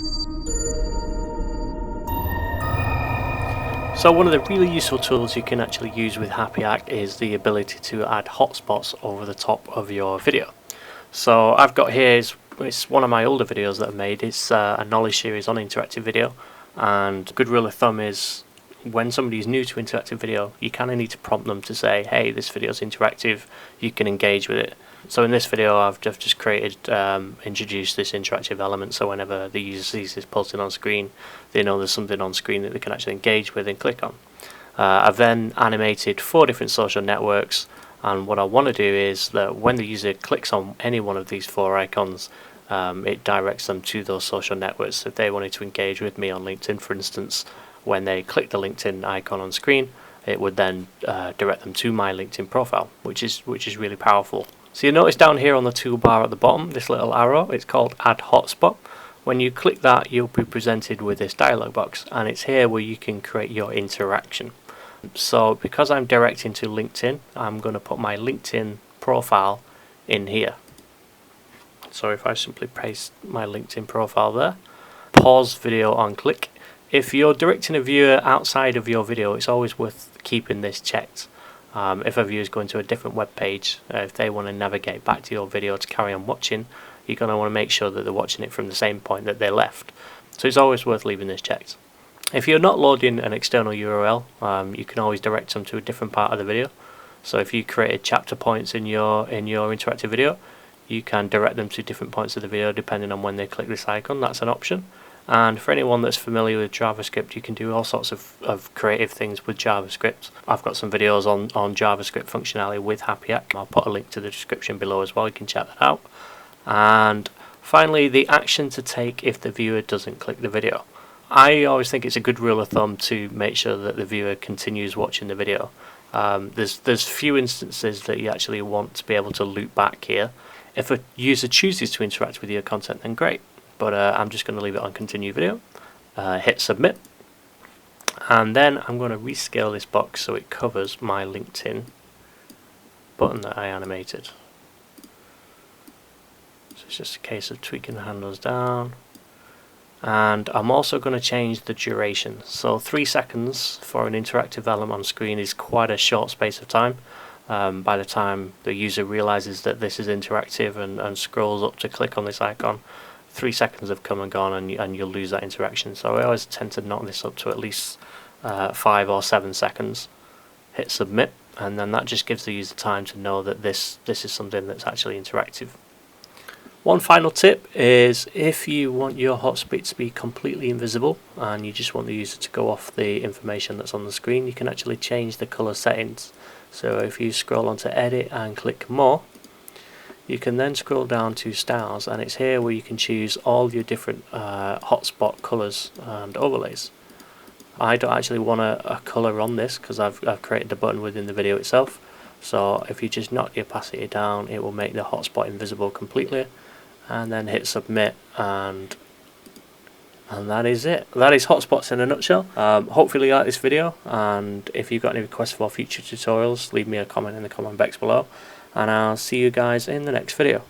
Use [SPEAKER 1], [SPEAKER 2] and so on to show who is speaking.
[SPEAKER 1] So one of the really useful tools you can actually use with HapYak is the ability to add hotspots over the top of your video. So I've got here, it's one of my older videos that I've made. It's a knowledge series on interactive video, and a good rule of thumb is when somebody's new to interactive video, you kind of need to prompt them to say, hey, this video is interactive, you can engage with it. So in this video I've just created, introduced this interactive element, so whenever the user sees this posted on screen, they know there's something on screen that they can actually engage with and click on. I've then animated 4 different social networks, and what I want to do is that when the user clicks on any one of these 4 icons, it directs them to those social networks. So if they wanted to engage with me on LinkedIn, for instance, when they click the LinkedIn icon on screen, it would then direct them to my LinkedIn profile, which is really powerful. So you notice down here on the toolbar at the bottom, this little arrow, it's called Add Hotspot. When you click that, you'll be presented with this dialog box, and it's here where you can create your interaction. So because I'm directing to LinkedIn, I'm going to put my LinkedIn profile in here. So if I simply paste my LinkedIn profile there, pause video on click. If you're directing a viewer outside of your video, it's always worth keeping this checked. If a viewer is going to a different web page, if they want to navigate back to your video to carry on watching, you're going to want to make sure that they're watching it from the same point that they left. So it's always worth leaving this checked. If you're not loading an external URL, you can always direct them to a different part of the video. So if you created chapter points in your interactive video, you can direct them to different points of the video depending on when they click this icon. That's an option. And for anyone that's familiar with JavaScript, you can do all sorts of creative things with JavaScript. I've got some videos on JavaScript functionality with HapYak. I'll put a link to the description below as well, you can check that out. And finally, the action to take if the viewer doesn't click the video. I always think it's a good rule of thumb to make sure that the viewer continues watching the video. There's few instances that you actually want to be able to loop back here. If a user chooses to interact with your content, then great. But I'm just going to leave it on continue video. Hit submit, and then I'm going to rescale this box so it covers my LinkedIn button that I animated. So it's just a case of tweaking the handles down, and I'm also going to change the duration. So 3 seconds for an interactive element on screen is quite a short space of time. By the time the user realizes that this is interactive and scrolls up to click on this icon, 3 seconds have come and gone, and you'll lose that interaction. So I always tend to knock this up to at least 5 or 7 seconds. Hit submit, and then that just gives the user time to know that this is something that's actually interactive. One final tip is if you want your hotspot to be completely invisible and you just want the user to go off the information that's on the screen, you can actually change the color settings. So if you scroll onto edit and click more, you can then scroll down to styles, and it's here where you can choose all your different hotspot colors and overlays. I don't actually want a color on this because I've created the button within the video itself. So if you just knock the opacity down, it will make the hotspot invisible completely, and then hit submit, and that is it. That is hotspots in a nutshell. Hopefully you like this video, and if you've got any requests for future tutorials, leave me a comment in the comment box below, and I'll see you guys in the next video.